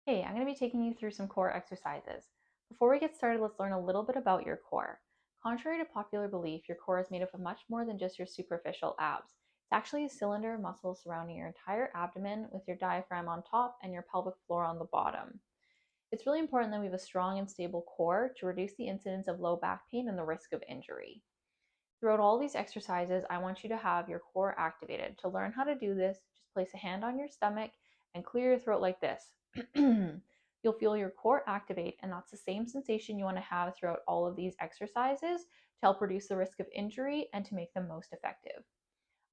Hey, I'm going to be taking you through some core exercises. Before we get started, let's learn a little bit about your core. Contrary to popular belief, your core is made up of much more than just your superficial abs. It's actually a cylinder of muscles surrounding your entire abdomen with your diaphragm on top and your pelvic floor on the bottom. It's really important that we have a strong and stable core to reduce the incidence of low back pain and the risk of injury. Throughout all these exercises, I want you to have your core activated. To learn how to do this, just place a hand on your stomach and clear your throat like this. You'll feel your core activate, and that's the same sensation you want to have throughout all of these exercises to help reduce the risk of injury and to make them most effective.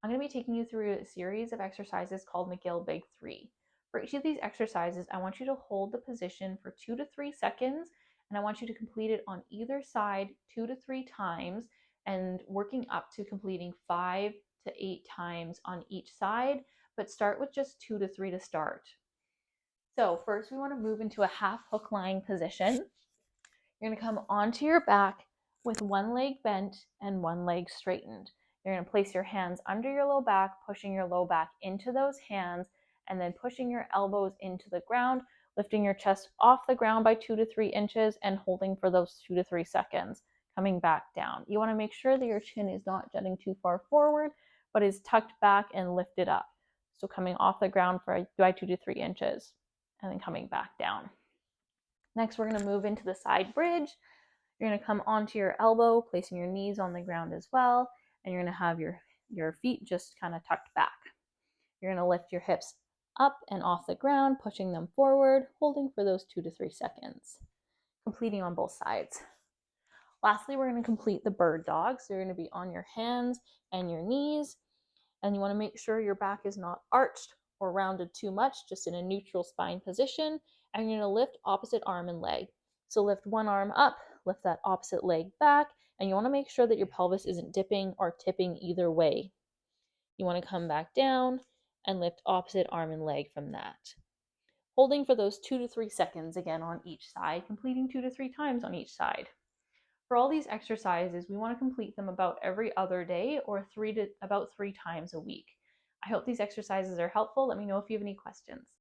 I'm going to be taking you through a series of exercises called McGill Big 3. For each of these exercises, I want you to hold the position for 2 to 3 seconds, and I want you to complete it on either side 2 to 3 times, and working up to completing 5 to 8 times on each side, but start with just 2 to 3 to start. So first we want to move into a half hook lying position. You're going to come onto your back with one leg bent and one leg straightened. You're going to place your hands under your low back, pushing your low back into those hands, and then pushing your elbows into the ground, lifting your chest off the ground by 2 to 3 inches and holding for those 2 to 3 seconds, coming back down. You want to make sure that your chin is not jutting too far forward, but is tucked back and lifted up. So coming off the ground for by 2 to 3 inches and then coming back down. Next, we're going to move into the side bridge. You're going to come onto your elbow, placing your knees on the ground as well, and you're going to have your feet just kind of tucked back. You're going to lift your hips up and off the ground, pushing them forward, holding for those 2 to 3 seconds, completing on both sides. Lastly, we're going to complete the bird dog. So you're going to be on your hands and your knees, and you want to make sure your back is not arched or rounded too much, just in a neutral spine position, and you're going to lift opposite arm and leg. So lift one arm up, lift that opposite leg back, and you want to make sure that your pelvis isn't dipping or tipping either way. You want to come back down and lift opposite arm and leg from that. Holding for those 2 to 3 seconds again on each side, completing 2 to 3 times on each side. For all these exercises, we want to complete them about every other day or about 3 times a week. I hope these exercises are helpful. Let me know if you have any questions.